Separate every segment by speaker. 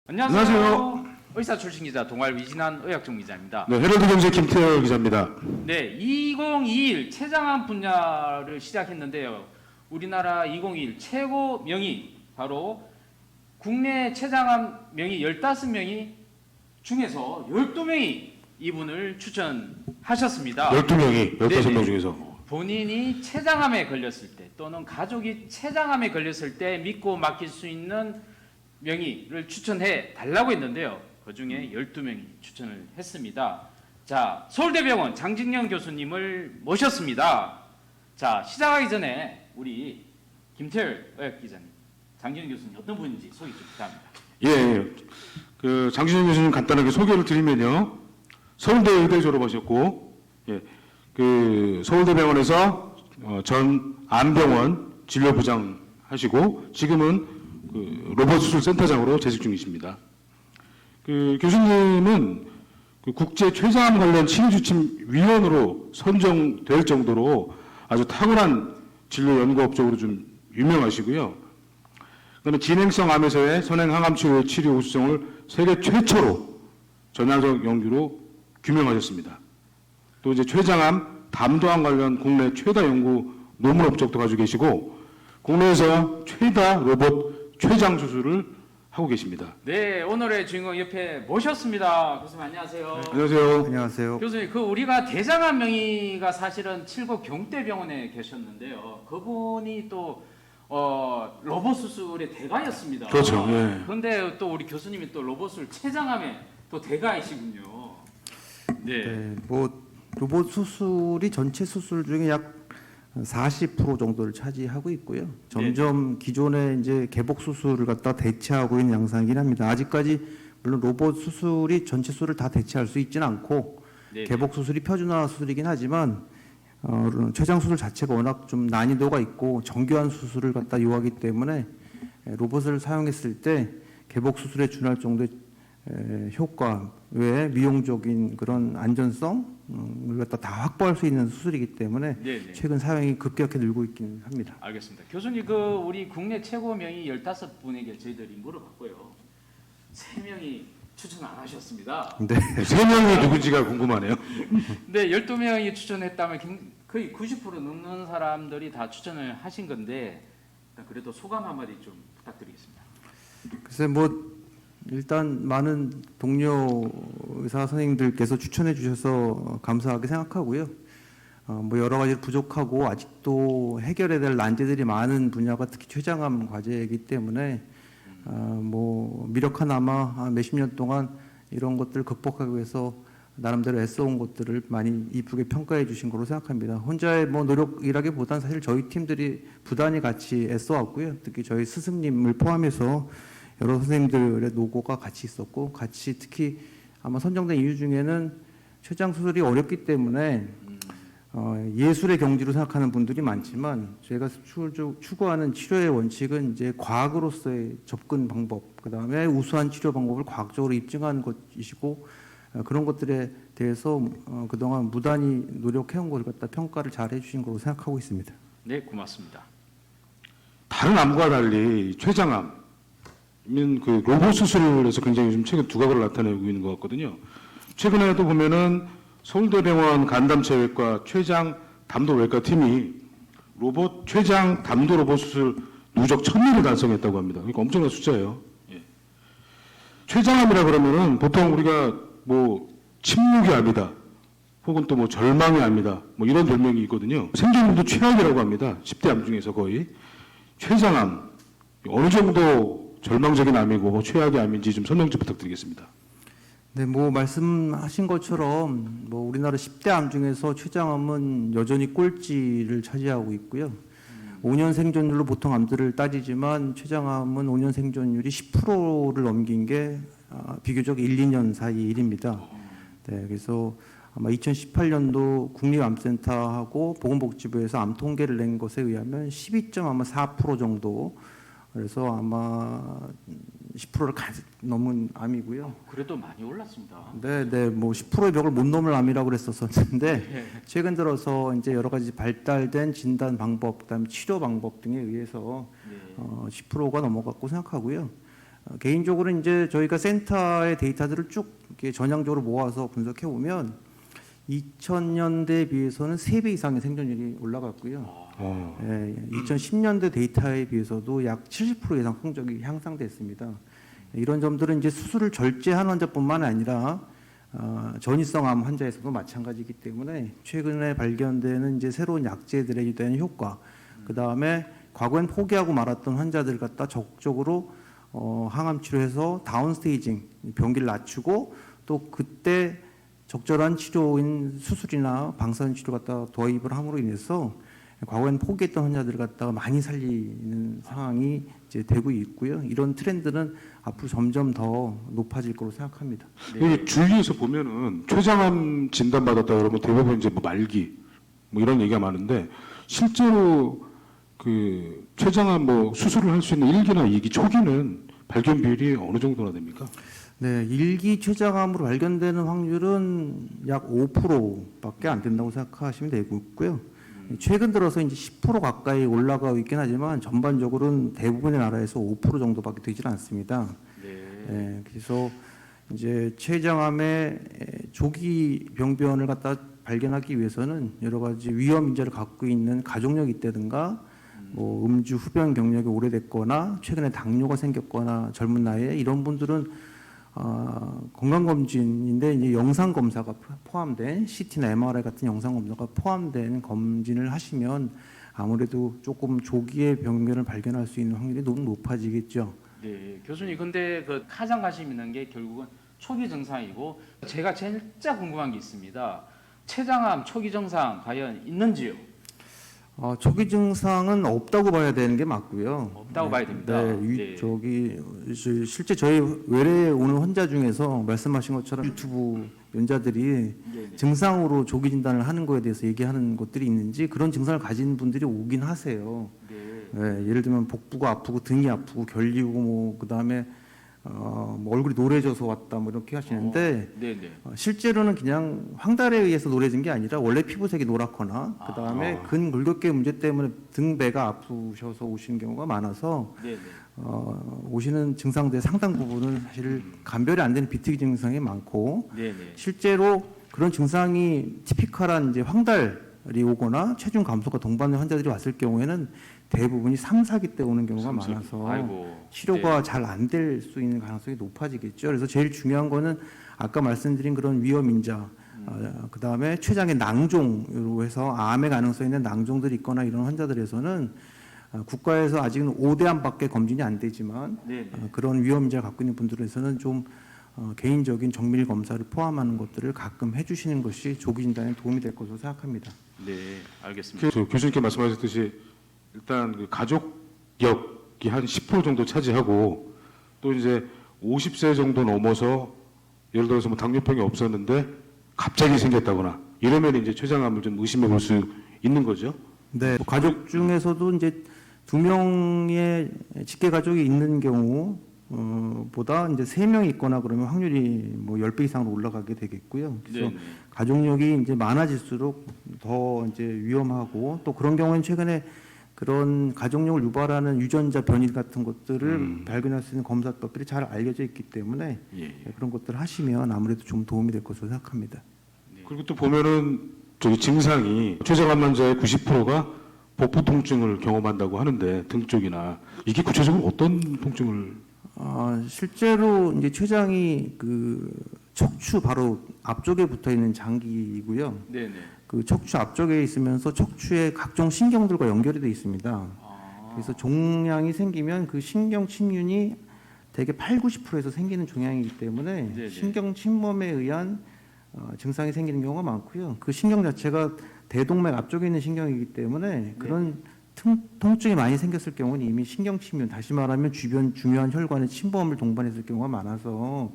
Speaker 1: 안녕하세요.
Speaker 2: 의사 출신 기자 동아일 위진한 의학전 기자입니다.
Speaker 1: 네, 헤럴드 경제 김태열 기자입니다.
Speaker 2: 네, 2021 췌장암 분야를 시작했는데요. 우리나라 2021 최고 명의 바로 국내 췌장암 명의 15명이 중에서 12명이 이분을 추천하셨습니다.
Speaker 1: 12명이 15명
Speaker 2: 네네.
Speaker 1: 중에서
Speaker 2: 본인이 췌장암에 걸렸을 때 또는 가족이 췌장암에 걸렸을 때 믿고 맡길 수 있는 명의를 추천해 달라고 했는데요. 그 중에 12명이 추천을 했습니다. 자, 서울대병원 장진영 교수님을 모셨습니다. 자, 시작하기 전에 우리 김태열 의학기자님, 장진영 교수님 어떤 분인지 소개 좀 부탁합니다.
Speaker 1: 예, 그 장진영 교수님 간단하게 소개를 드리면요. 서울대 의대 졸업하셨고, 예, 그 서울대병원에서 전 안병원 진료부장 하시고 지금은 그 로봇 수술 센터장으로 재직 중이십니다. 그 교수님은 그 국제 췌장암 관련 치료지침위원으로 선정될 정도로 아주 탁월한 진료 연구업적으로 좀 유명하시고요. 그다음에 진행성 암에서의 선행 항암 치료의 치료 우수성을 세계 최초로 전향적 연구로 규명하셨습니다. 또 이제 췌장암, 담도암 관련 국내 최다 연구 논문 업적도 가지고 계시고 국내에서 최다 로봇 췌장 수술을 하고 계십니다.
Speaker 2: 네, 오늘의 주인공 옆에 모셨습니다. 교수님 안녕하세요.
Speaker 1: 안녕하세요.
Speaker 3: 안녕하세요.
Speaker 2: 교수님, 그 우리가 대장암 명의가 사실은 칠곡 경대병원에 계셨는데요. 그분이 또 로봇 수술의 대가였습니다.
Speaker 1: 그렇죠. 예.
Speaker 2: 그런데 또 우리 교수님이 또 로봇을 췌장암의 또 대가이시군요. 네.
Speaker 3: 네, 뭐 로봇 수술이 전체 수술 중에 약 40% 정도를 차지하고 있고요. 점점 기존의 이제 개복 수술을 갖다 대체하고 있는 양상이긴 합니다. 아직까지 물론 로봇 수술이 전체 수술을 다 대체할 수 있지는 않고
Speaker 2: 네.
Speaker 3: 개복 수술이 표준화 수술이긴 하지만 췌장 수술 자체가 워낙 좀 난이도가 있고 정교한 수술을 갖다 요하기 때문에 로봇을 사용했을 때 개복 수술에 준할 정도의 효과 외에 미용적인 그런 안전성을 갖다 다 확보할 수 있는 수술이기 때문에
Speaker 2: 네네.
Speaker 3: 최근 사용이 급격히 늘고 있긴 합니다.
Speaker 2: 알겠습니다. 교수님, 그 우리 국내 최고 명의 15분에게 저희들이 물어봤고요. 3명이 추천 안 하셨습니다.
Speaker 3: 네.
Speaker 1: 3명이 누군지가 궁금하네요.
Speaker 2: 네, 12명이 추천했다면 거의 90% 넘는 사람들이 다 추천을 하신 건데 일단 그래도 소감 한마디 좀 부탁드리겠습니다.
Speaker 3: 글쎄 뭐 일단 많은 동료 의사 선생님들께서 추천해 주셔서 감사하게 생각하고요. 뭐 여러 가지 부족하고 아직도 해결해야 될 난제들이 많은 분야가 특히 췌장암 과제이기 때문에 뭐 미력하나마 몇십 년 동안 이런 것들을 극복하기 위해서 나름대로 애써온 것들을 많이 이쁘게 평가해 주신 거로 생각합니다. 혼자의 뭐 노력이라기보다는 사실 저희 팀들이 부단히 같이 애써왔고요. 특히 저희 스승님을 포함해서 여러 선생님들의 노고가 같이 있었고 같이 특히 아마 선정된 이유 중에는 췌장 수술이 어렵기 때문에 예술의 경지로 생각하는 분들이 많지만 저희가 추구하는 치료의 원칙은 이제 과학으로서의 접근 방법, 그 다음에 우수한 치료 방법을 과학적으로 입증한 것이시고 그런 것들에 대해서 그동안 무단히 노력해온 걸 갖다 평가를 잘 해주신 걸로 생각하고 있습니다.
Speaker 2: 네, 고맙습니다.
Speaker 1: 다른 암과 달리 췌장암 그 로봇 수술을 해서 굉장히 좀 최근 두각을 나타내고 있는 것 같거든요. 최근에도 보면은 서울대병원 간담체외과 췌장 담도외과 팀이 로봇 췌장 담도 로봇 수술 누적 1000일을 달성했다고 합니다. 그러니까 엄청난 숫자예요. 예. 췌장암이라 그러면은 보통 우리가 뭐 침묵의 암이다, 혹은 또 뭐 절망의 암이다, 뭐 이런 별명이 있거든요. 생존율도 최악이라고 합니다. 10대 암 중에서 거의. 췌장암 어느 정도 절망적인 암이고 최악의 암인지 좀 설명 좀 부탁드리겠습니다.
Speaker 3: 네, 뭐 말씀하신 것처럼 뭐 우리나라 10대 암 중에서 췌장암은 여전히 꼴찌를 차지하고 있고요. 5년 생존율로 보통 암들을 따지지만 췌장암은 5년 생존율이 10%를 넘긴 게 비교적 1, 2년 사이 일입니다. 네, 그래서 아마 2018년도 국립암센터하고 보건복지부에서 암 통계를 낸 것에 의하면 12.4% 정도, 그래서 아마 10%를 넘은 암이고요.
Speaker 2: 그래도 많이 올랐습니다.
Speaker 3: 네, 뭐 10%의 벽을 못 넘을 암이라고 그랬었는데 최근 들어서 이제 여러 가지 발달된 진단 방법, 그다음에 치료 방법 등에 의해서 10%가 넘어갔고 생각하고요. 개인적으로 이제 저희가 센터의 데이터들을 쭉 이렇게 전향적으로 모아서 분석해 보면 2000년대에 비해서는 3배 이상의 생존율이 올라갔고요. 예, 2010년대 데이터에 비해서도 약 70% 이상 성적이 향상됐습니다. 이런 점들은 이제 수술을 절제한 환자뿐만 아니라 전이성 암 환자에서도 마찬가지이기 때문에 최근에 발견되는 이제 새로운 약제들에 대한 효과, 그 다음에 과거엔 포기하고 말았던 환자들 갖다 적극적으로 항암 치료해서 다운 스테이징 병기를 낮추고 또 그때 적절한 치료인 수술이나 방사선 치료 갖다 도입을 함으로 인해서 과거엔 포기했던 환자들을 갖다가 많이 살리는 상황이 이제 되고 있고요. 이런 트렌드는 앞으로 점점 더 높아질 거로 생각합니다.
Speaker 1: 이게 주위에서 보면은 췌장암 진단받았다 그러면 대부분 이제 뭐 말기 뭐 이런 얘기가 많은데 실제로 그 췌장암 뭐 수술을 할 수 있는 1기나 2기 초기는 발견 비율이 어느 정도나 됩니까?
Speaker 3: 네, 일기 췌장암으로 발견되는 확률은 약 5%밖에 안 된다고 생각하시면 되고 있고요. 최근 들어서 이제 10% 가까이 올라가고 있긴 하지만 전반적으로는 대부분의 나라에서 5% 정도밖에 되질 않습니다. 네, 그래서 이제 췌장암의 조기 병변을 갖다 발견하기 위해서는 여러 가지 위험 인자를 갖고 있는 가족력이 있다든가 뭐 음주 흡연 경력이 오래됐거나 최근에 당뇨가 생겼거나 젊은 나이에 이런 분들은 건강검진인데 이제 영상검사가 포함된 CT나 MRI 같은 영상검사가 포함된 검진을 하시면 아무래도 조금 조기에 병변을 발견할 수 있는 확률이 너무 높아지겠죠.
Speaker 2: 네, 교수님 근데 그 가장 관심 있는 게 결국은 초기 증상이고 제가 진짜 궁금한 게 있습니다. 췌장암 초기 증상 과연 있는지요?
Speaker 3: 초기 증상은 없다고 봐야 되는 게 맞고요.
Speaker 2: 없다고 봐야 됩니다.
Speaker 3: 네, 실제 저희 외래에 오는 환자 중에서 말씀하신 것처럼 유튜브 연자들이 증상으로 조기 진단을 하는 거에 대해서 얘기하는 것들이 있는지 그런 증상을 가진 분들이 오긴 하세요. 네, 예를 들면 복부가 아프고 등이 아프고 결리고 뭐 그다음에 뭐 얼굴이 노래져서 왔다 뭐 이렇게 하시는데 실제로는 그냥 황달에 의해서 노래진 게 아니라 원래 피부색이 노랗거나 그다음에 근골격계 문제 때문에 등 배가 아프셔서 오시는 경우가 많아서 오시는 증상들의 상당 부분은 사실 감별이 안 되는 비특이 증상이 많고 실제로 그런 증상이 티피컬한 이제 황달이 오거나 체중 감소가 동반된 환자들이 왔을 경우에는 대부분이 3, 4기 때 오는 경우가 많아서 치료가 잘 안 될 수 있는 가능성이 높아지겠죠. 그래서 제일 중요한 거는 아까 말씀드린 그런 위험 인자, 그다음에 췌장의 낭종으로 해서 암의 가능성이 있는 낭종들이 있거나 이런 환자들에서는 국가에서 아직은 5대암밖에 검진이 안 되지만 그런 위험 인자를 갖고 있는 분들에서는 좀 개인적인 정밀 검사를 포함하는 것들을 가끔 해주시는 것이 조기 진단에 도움이 될 것으로 생각합니다.
Speaker 2: 네, 알겠습니다.
Speaker 1: 교수님께 말씀하셨듯이 일단 그 가족력이 한 10% 정도 차지하고 또 이제 50세 정도 넘어서 예를 들어서 뭐 당뇨병이 없었는데 갑자기 생겼다거나 이러면 이제 췌장암을 좀 의심해 볼 수 있는 거죠.
Speaker 3: 네, 가족 중에서도 이제 2명의 직계 가족이 있는 경우 보다 이제 3명이 있거나 그러면 확률이 뭐 10배 이상으로 올라가게 되겠고요. 그래서 가족력이 이제 많아질수록 더 이제 위험하고 또 그런 경우에는 최근에 그런 가족력을 유발하는 유전자 변이 같은 것들을 발견할 수 있는 검사법들이 잘 알려져 있기 때문에 그런 것들을 하시면 아무래도 좀 도움이 될 것으로 생각합니다.
Speaker 1: 그리고 또 보면은 저기 증상이 췌장암 환자의 90%가 복부 통증을 경험한다고 하는데 등 쪽이나 이게 구체적으로 어떤 통증을?
Speaker 3: 실제로 이제 췌장이 그 척추 바로 앞쪽에 붙어 있는 장기이고요. 그 척추 앞쪽에 있으면서 척추의 각종 신경들과 연결이 되어 있습니다. 그래서 종양이 생기면 그 신경 침륜이 대개 80~90%에서 생기는 종양이기 때문에 신경 침범에 의한 증상이 생기는 경우가 많고요. 그 신경 자체가 대동맥 앞쪽에 있는 신경이기 때문에 그런 통증이 많이 생겼을 경우는 이미 신경 침륜, 다시 말하면 주변 중요한 혈관의 침범을 동반했을 경우가 많아서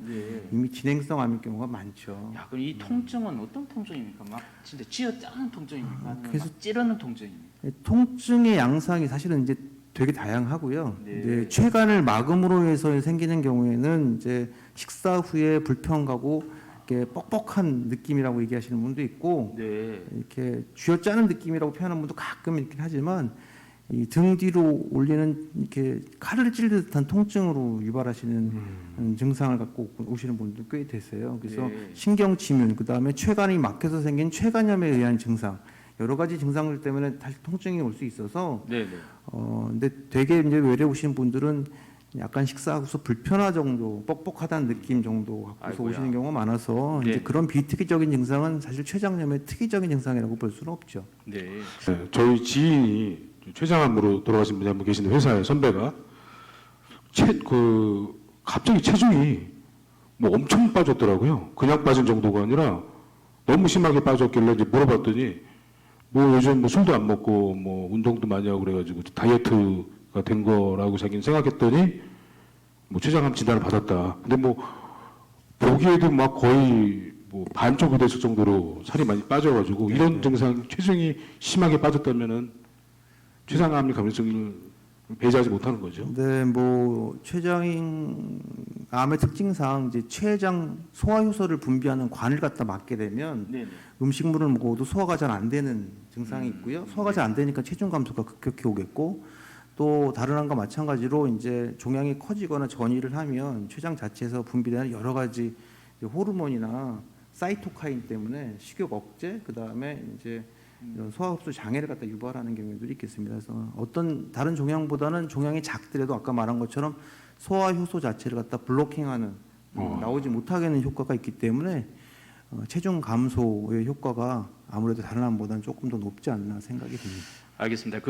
Speaker 3: 이미 진행성 암일 경우가 많죠.
Speaker 2: 야, 그럼 이 통증은 어떤 통증입니까? 막 진짜 쥐어짜는 통증입니까? 그래서 찌르는 통증입니까?
Speaker 3: 통증의 양상이 사실은 이제 되게 다양하고요. 이제 췌간을 막음으로 해서 생기는 경우에는 이제 식사 후에 불평하고 이렇게 뻑뻑한 느낌이라고 얘기하시는 분도 있고 이렇게 쥐어짜는 느낌이라고 표현하는 분도 가끔 있긴 하지만 이 등 뒤로 올리는 이렇게 칼을 찔릴 듯한 통증으로 유발하시는 증상을 갖고 오시는 분들 꽤 되세요. 그래서
Speaker 2: 네.
Speaker 3: 신경치문, 그다음에 췌간이 막혀서 생긴 췌간염에 의한 증상, 여러 가지 증상들 때문에 다시 통증이 올 수 있어서
Speaker 2: 네네.
Speaker 3: 근데 되게 이제 외래 오시는 분들은 약간 식사하고서 불편하 정도, 뻑뻑하다는 느낌 정도 갖고서
Speaker 2: 아이고야.
Speaker 3: 오시는 경우가 많아서
Speaker 2: 네.
Speaker 3: 이제 그런 비특이적인 증상은 사실 췌장염의 특이적인 증상이라고 볼 수는 없죠.
Speaker 2: 네.
Speaker 1: 네, 저희 지인이 췌장암으로 돌아가신 분이 한 분 계신데 회사에 선배가 갑자기 체중이 뭐 엄청 빠졌더라고요. 그냥 빠진 정도가 아니라 너무 심하게 빠졌길래 이제 물어봤더니 뭐 요즘 뭐 술도 안 먹고 뭐 운동도 많이 하고 그래가지고 다이어트가 된 거라고 자기는 생각했더니 뭐 췌장암 진단을 받았다. 근데 뭐 보기에도 막 거의 뭐 반쪽이 됐을 정도로 살이 많이 빠져가지고 이런 증상 체중이 심하게 빠졌다면은 췌장암일 가능성을 배제하지 못하는 거죠.
Speaker 3: 근데 뭐 췌장암의 특징상 이제 췌장 소화효소를 분비하는 관을 갖다 막게 되면
Speaker 2: 네네.
Speaker 3: 음식물을 먹어도 소화가 잘 안 되는 증상이 있고요. 소화가 잘 안 되니까 체중 감소가 급격히 오겠고 또 다른 암과 마찬가지로 이제 종양이 커지거나 전이를 하면 췌장 자체에서 분비되는 여러 가지 이제 호르몬이나 사이토카인 때문에 식욕 억제, 그 다음에 이제 이런 소화흡수 장애를 갖다 유발하는 경우들이 있겠습니다. 그래서 어떤 다른 종양보다는 종양이 작더라도 아까 말한 것처럼 소화효소 자체를 갖다 블로킹하는 나오지 못하게 하는 효과가 있기 때문에 체중 감소의 효과가 아무래도 다른 암보다는 조금 더 높지 않나 생각이 듭니다.
Speaker 2: 알겠습니다.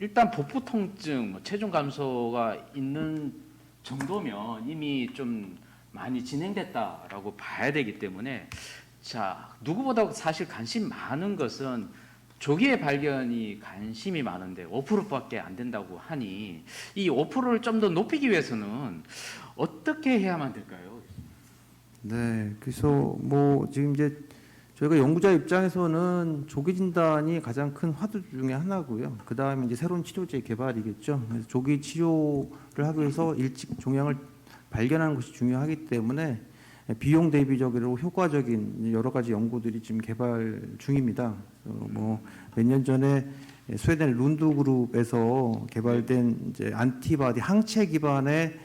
Speaker 2: 일단 복부 통증, 뭐 체중 감소가 있는 정도면 이미 좀 많이 진행됐다라고 봐야 되기 때문에 자, 누구보다 사실 관심 많은 것은 조기의 발견이 관심이 많은데 5%밖에 안 된다고 하니 이 5%를 좀 더 높이기 위해서는 어떻게 해야만 될까요?
Speaker 3: 네, 그래서 뭐 지금 이제 저희가 연구자 입장에서는 조기 진단이 가장 큰 화두 중에 하나고요. 그 다음에 이제 새로운 치료제 개발이겠죠. 그래서 조기 치료를 하기 위해서 일찍 종양을 발견하는 것이 중요하기 때문에 비용 대비적으로 효과적인 여러 가지 연구들이 지금 개발 중입니다. 뭐 몇 년 전에 스웨덴 룬드 그룹에서 개발된 이제 안티바디 항체 기반의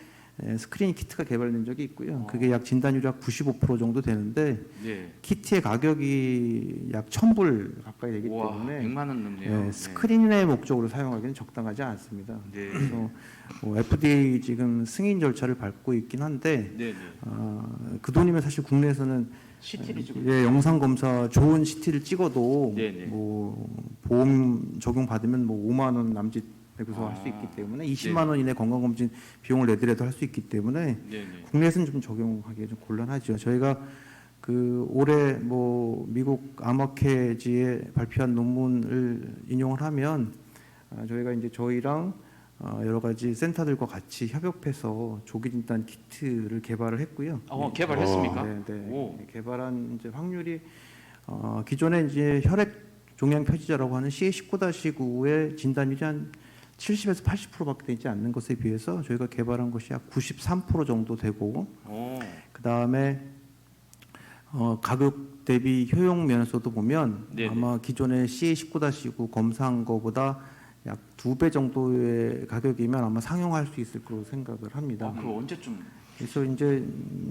Speaker 3: 스크리닝 키트가 개발된 적이 있고요. 그게 약 진단율이 약 95% 정도 되는데
Speaker 2: 네.
Speaker 3: 키트의 가격이 약 1,000불 가까이 되기
Speaker 2: 와,
Speaker 3: 때문에
Speaker 2: 100만 원 넘네요.
Speaker 3: 네, 스크린의 목적으로 사용하기는 적당하지 않습니다.
Speaker 2: 네.
Speaker 3: 그래서 뭐 FDA 지금 승인 절차를 밟고 있긴 한데
Speaker 2: 네, 네.
Speaker 3: 그 돈이면 사실 국내에서는
Speaker 2: CT를 찍고
Speaker 3: 예, 영상 검사 좋은 CT를 찍어도
Speaker 2: 네네.
Speaker 3: 뭐 보험 적용 받으면 뭐 5만 원 남짓 내고서 할 수 있기 때문에 20만 원 이내 건강검진 비용을 내더라도 할 수 있기 때문에
Speaker 2: 네, 네.
Speaker 3: 국내에서는 좀 적용하기 좀 곤란하죠. 저희가 그 올해 뭐 미국 아머케지에 발표한 논문을 인용을 하면 저희가 이제 저희랑 여러 가지 센터들과 같이 협업해서 조기 진단 키트를 개발을 했고요.
Speaker 2: 개발했습니까?
Speaker 3: 네, 네.
Speaker 2: 오.
Speaker 3: 개발한 이제 확률이 기존에 이제 혈액 종양 표지자라고 하는 CA19-9의 진단율이 한 70에서 80%밖에 되지 않는 것에 비해서 저희가 개발한 것이 약 93% 정도 되고
Speaker 2: 오.
Speaker 3: 그 다음에 가격 대비 효용 면에서도 보면
Speaker 2: 네네.
Speaker 3: 아마 기존의 CA19-9 검사한 거보다 약 2배 정도의 가격이면 아마 상용할 수 있을 거로 생각을 합니다.
Speaker 2: 그거 언제쯤?
Speaker 3: 그래서 이제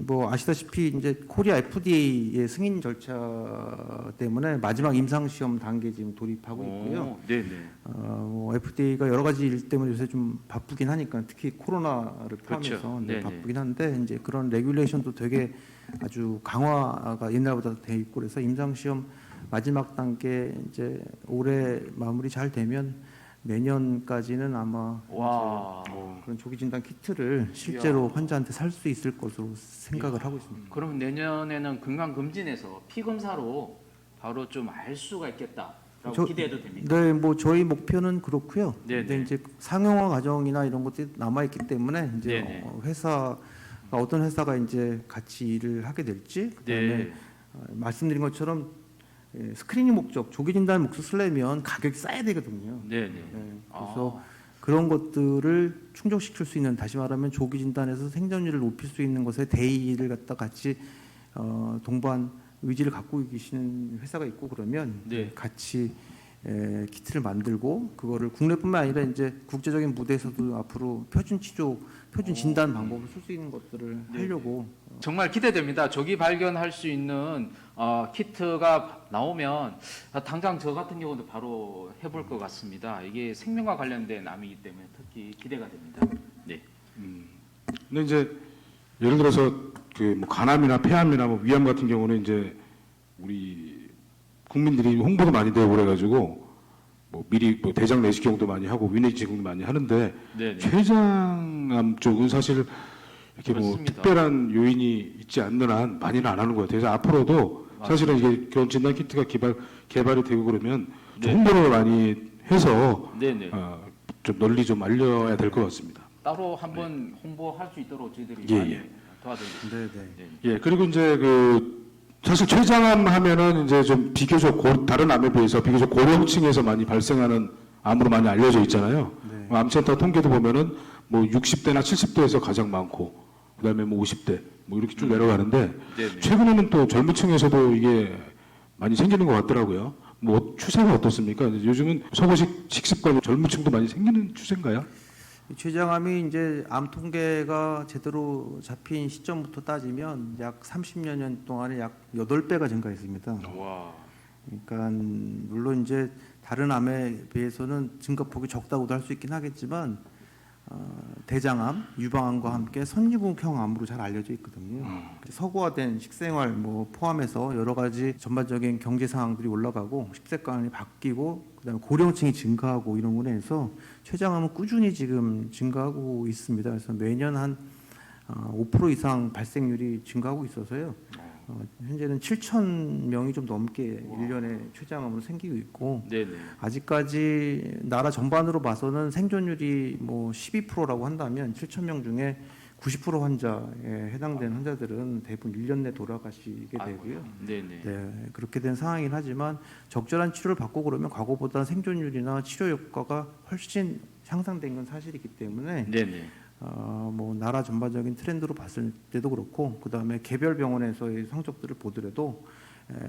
Speaker 3: 뭐 아시다시피 이제 코리아 FDA의 승인 절차 때문에 마지막 임상 시험 단계 지금 돌입하고 있고요.
Speaker 2: 네, 네.
Speaker 3: 뭐 FDA가 여러 가지 일 때문에 요새 좀 바쁘긴 하니까 특히 코로나를 포함해서
Speaker 2: 그렇죠.
Speaker 3: 네,
Speaker 2: 네네.
Speaker 3: 바쁘긴 한데 이제 그런 레귤레이션도 되게 아주 강화가 옛날보다 돼 있고 그래서 임상 시험 마지막 단계 이제 올해 마무리 잘 되면 내년까지는 아마
Speaker 2: 와.
Speaker 3: 그런 조기 진단 키트를 실제로 환자한테 살 수 있을 것으로 생각을 하고 있습니다.
Speaker 2: 그럼 내년에는 건강검진에서 피 검사로 바로 좀 알 수가 있겠다라고 기대해도 됩니까?
Speaker 3: 네, 뭐 저희 목표는 그렇고요.
Speaker 2: 네네.
Speaker 3: 근데 이제 상용화 과정이나 이런 것들이 남아 있기 때문에 이제
Speaker 2: 네네.
Speaker 3: 회사가 어떤 회사가 이제 같이 일을 하게 될지 그다음에
Speaker 2: 네.
Speaker 3: 말씀드린 것처럼 스크리닝 목적 조기 진단 목적 쓰려면 가격이 싸야 되거든요.
Speaker 2: 네, 네.
Speaker 3: 네, 그래서 그런 것들을 충족시킬 수 있는 다시 말하면 조기 진단에서 생존율을 높일 수 있는 것에 대의를 갖다 같이 동반 의지를 갖고 계시는 회사가 있고 그러면
Speaker 2: 네.
Speaker 3: 같이 키트를 만들고 그거를 국내뿐만 아니라 이제 국제적인 무대에서도 앞으로 표준 치료, 표준 진단 방법을 쓸 수 있는 것들을
Speaker 2: 네.
Speaker 3: 하려고.
Speaker 2: 정말 기대됩니다. 조기 발견할 수 있는 키트가 나오면 당장 저 같은 경우도 바로 해볼 것 같습니다. 이게 생명과 관련된 암이기 때문에 특히 기대가 됩니다. 네.
Speaker 1: 근데 이제 예를 들어서 그뭐 간암이나 폐암이나 뭐 위암 같은 경우는 이제 우리 국민들이 홍보도 많이 되고 그래가지고 뭐 미리 뭐 대장 내시경도 많이 하고 위내시경도 많이 하는데
Speaker 2: 네.
Speaker 1: 췌장암 쪽은 사실 이렇게 뭐
Speaker 2: 그렇습니다.
Speaker 1: 특별한 요인이 있지 않는 한 많이는 안 하는 것 같아요. 그래서 앞으로도 사실은 이게 교원 진단 키트가 개발이 되고 그러면 좀
Speaker 2: 네.
Speaker 1: 홍보를 많이 해서
Speaker 2: 네네.
Speaker 1: 좀 널리 좀 알려야 될 것 같습니다.
Speaker 2: 따로 한번 홍보할 수 있도록 저희들이
Speaker 1: 예,
Speaker 2: 많이
Speaker 1: 예.
Speaker 2: 도와드리겠습니다.
Speaker 3: 네네.
Speaker 2: 네.
Speaker 1: 예, 그리고 이제 사실 췌장암 하면은 이제 좀 비교적 다른 암에 비해서 비교적 고령층에서 많이 발생하는 암으로 많이 알려져 있잖아요.
Speaker 3: 네.
Speaker 1: 암센터 통계도 보면은 뭐 60대나 70대에서 가장 많고, 그다음에 뭐 50대 뭐 이렇게 쭉 내려가는데
Speaker 2: 네네.
Speaker 1: 최근에는 또 젊은 층에서도 이게 많이 생기는 것 같더라고요. 뭐 추세가 어떻습니까? 요즘은 서구식 식습관 젊은 층도 많이 생기는 추세인가요?
Speaker 3: 이 췌장암이 이제 암 통계가 제대로 잡힌 시점부터 따지면 약 30여 년 동안에 약 8배가 증가했습니다.
Speaker 2: 와.
Speaker 3: 그러니까 물론 이제 다른 암에 비해서는 증가폭이 적다고도 할 수 있긴 하겠지만 대장암, 유방암과 함께 선유국형 암으로 잘 알려져 있거든요. 서구화된 식생활 뭐 포함해서 여러 가지 전반적인 경제 상황들이 올라가고 식습관이 바뀌고 그다음에 고령층이 증가하고 이런 거에 해서 췌장암은 꾸준히 지금 증가하고 있습니다. 그래서 매년 한 5% 이상 발생률이 증가하고 있어서요. 현재는 7천 명이 좀 넘게 1년에 췌장암으로 생기고 있고
Speaker 2: 네네.
Speaker 3: 아직까지 나라 전반으로 봐서는 생존율이 뭐 12%라고 한다면 7천 명 중에 90% 환자에 해당되는 환자들은 대부분 1년 내 돌아가시게 되고요.
Speaker 2: 네네.
Speaker 3: 네, 그렇게 된 상황이긴 하지만 적절한 치료를 받고 그러면 과거보다 생존율이나 치료 효과가 훨씬 향상된 건 사실이기 때문에
Speaker 2: 네네.
Speaker 3: 뭐 나라 전반적인 트렌드로 봤을 때도 그렇고 그 다음에 개별 병원에서의 성적들을 보더라도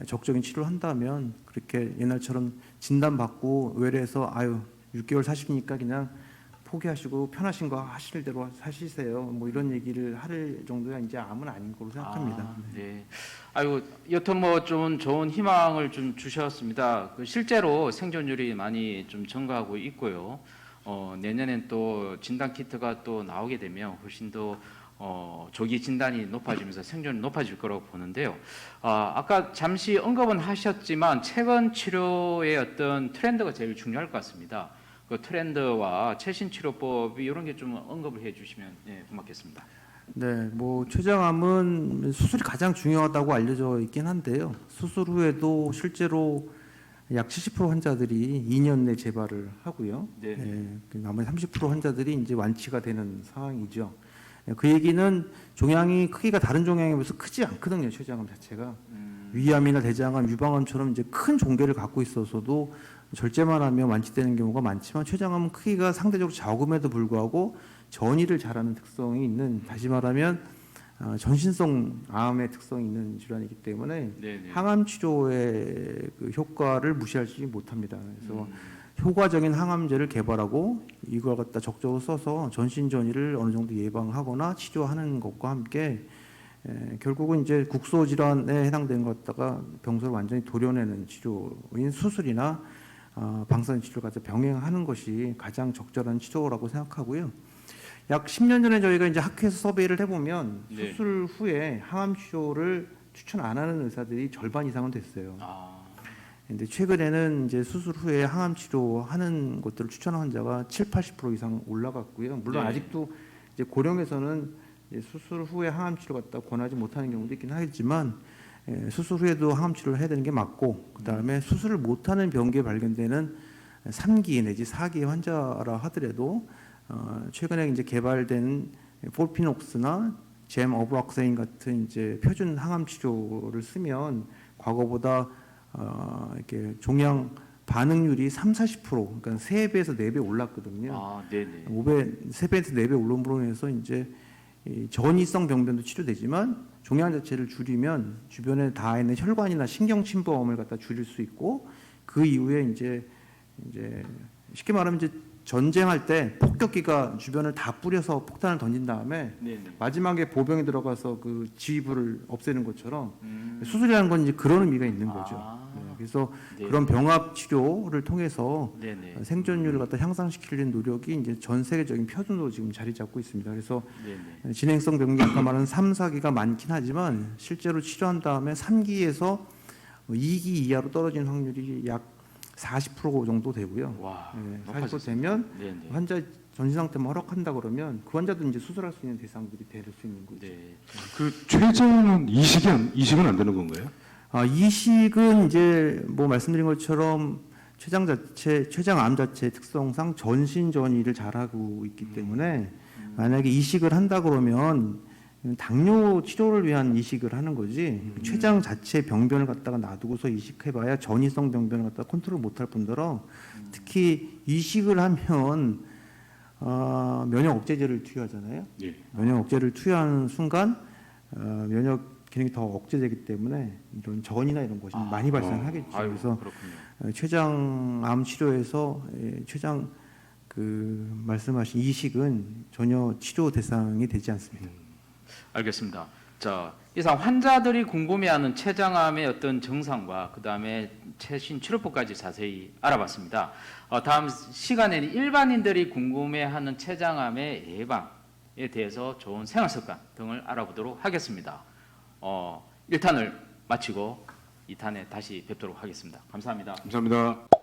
Speaker 3: 적적인 치료를 한다면 그렇게 옛날처럼 진단받고 의뢰해서 아유 6개월 사시니까 그냥 포기하시고 편하신 거 하실 대로 사시세요 뭐 이런 얘기를 할 정도야 이제 암은 아닌 걸로 생각합니다.
Speaker 2: 네. 아이고 여튼 뭐 좀 좋은 희망을 좀 주셨습니다. 실제로 생존율이 많이 좀 증가하고 있고요. 내년엔 또 진단 키트가 또 나오게 되면 훨씬 더 조기 진단이 높아지면서 생존이 높아질 거라고 보는데요. 아까 잠시 언급은 하셨지만 최근 치료의 어떤 트렌드가 제일 중요할 것 같습니다. 그 트렌드와 최신 치료법이 이런 게 좀 언급을 해주시면 고맙겠습니다.
Speaker 3: 네, 뭐 췌장암은 수술이 가장 중요하다고 알려져 있긴 한데요. 수술 후에도 실제로 약 70% 환자들이 2년 내 재발을 하고요.
Speaker 2: 네.
Speaker 3: 나머지 30% 환자들이 이제 완치가 되는 상황이죠. 그 얘기는 종양이 크기가 다른 종양에 비해서 크지 않거든요. 췌장암 자체가 위암이나 대장암, 유방암처럼 이제 큰 종괴를 갖고 있어서도 절제만 하면 완치되는 경우가 많지만 췌장암은 크기가 상대적으로 적음에도 불구하고 전이를 잘하는 특성이 있는 다시 말하면 전신성 암의 특성이 있는 질환이기 때문에
Speaker 2: 네네.
Speaker 3: 항암 치료의 그 효과를 무시하지 못합니다. 그래서 효과적인 항암제를 개발하고 이걸 갖다 적극적으로 써서 전신 전이를 어느 정도 예방하거나 치료하는 것과 함께 결국은 이제 국소 질환에 해당되는 것 갖다가 병소를 완전히 도려내는 치료인 수술이나 방사선 치료를 갖다 병행하는 것이 가장 적절한 치료라고 생각하고요. 약 10년 전에 저희가 이제 학회에서 서베이를 해보면
Speaker 2: 네.
Speaker 3: 수술 후에 항암 치료를 추천 안 하는 의사들이 절반 이상은 됐어요. 근데 최근에는 이제 수술 후에 항암 치료하는 것들을 추천하는 환자가 70~80% 이상 올라갔고요. 물론
Speaker 2: 네.
Speaker 3: 아직도 이제 고령에서는 이제 수술 후에 항암 치료 갖다 권하지 못하는 경우도 있긴 하겠지만 수술 후에도 항암 치료를 해야 되는 게 맞고 그다음에 수술을 못하는 병기에 발견되는 3기 내지 4기의 환자라 하더라도 최근에 이제 개발된 폴피녹스나 잼 어브락세인 같은 이제 표준 항암 치료를 쓰면 과거보다 이렇게 종양 반응률이 30~40% 그러니까 3배에서 4배 올랐거든요.
Speaker 2: 네네.
Speaker 3: 3배에서 4배 올림으로 해서 이제 이 전이성 병변도 치료되지만 종양 자체를 줄이면 주변에 닿아 있는 혈관이나 신경 침범을 갖다 줄일 수 있고 그 이후에 이제 이제 쉽게 말하면 이제 전쟁할 때 폭격기가 주변을 다 뿌려서 폭탄을 던진 다음에
Speaker 2: 네네.
Speaker 3: 마지막에 보병이 들어가서 그 지휘부를 없애는 것처럼 수술이라는 건 이제 그런 의미가 있는 거죠.
Speaker 2: 아.
Speaker 3: 네, 그래서
Speaker 2: 네.
Speaker 3: 그런 병합 치료를 통해서
Speaker 2: 네네.
Speaker 3: 생존율을 갖다 향상시키려는 노력이 이제 전 세계적인 표준으로 지금 자리 잡고 있습니다. 그래서
Speaker 2: 네네.
Speaker 3: 진행성 병리 아까 말하는 3, 4기가 많긴 하지만 실제로 치료한 다음에 3기에서 2기 이하로 떨어지는 확률이 약 40% 정도 되고요.
Speaker 2: 와.
Speaker 3: 네, 40%
Speaker 2: 높아졌습니다.
Speaker 3: 되면
Speaker 2: 네네.
Speaker 3: 환자 전신 상태만 허락한다 그러면 그 환자도 이제 수술할 수 있는 대상들이 될 수 있는 거죠.
Speaker 2: 네.
Speaker 1: 그 최저는 이식은 안 되는 건가요?
Speaker 3: 이식은 이제 뭐 말씀드린 것처럼 췌장암 자체 특성상 전신 전이를 잘하고 있기 때문에 만약에 이식을 한다 그러면 당뇨 치료를 위한 이식을 하는 거지 췌장 자체 병변을 갖다가 놔두고서 이식해봐야 전이성 병변을 갖다가 컨트롤 못할 뿐더러 특히 이식을 하면 면역 억제제를 투여하잖아요.
Speaker 1: 예.
Speaker 3: 면역 억제를 투여하는 순간 면역 기능이 더 억제되기 때문에 이런 전이나 이런 것이 많이 발생하겠죠.
Speaker 2: 아유,
Speaker 3: 그래서
Speaker 2: 그렇군요.
Speaker 3: 췌장암 치료에서 췌장 그 말씀하신 이식은 전혀 치료 대상이 되지 않습니다.
Speaker 2: 알겠습니다. 자, 이상 환자들이 궁금해하는 췌장암의 어떤 증상과 그 다음에 최신 치료법까지 자세히 알아봤습니다. 다음 시간에는 일반인들이 궁금해하는 췌장암의 예방에 대해서 좋은 생활습관 등을 알아보도록 하겠습니다. 1탄을 마치고 2탄에 다시 뵙도록 하겠습니다. 감사합니다.
Speaker 1: 감사합니다.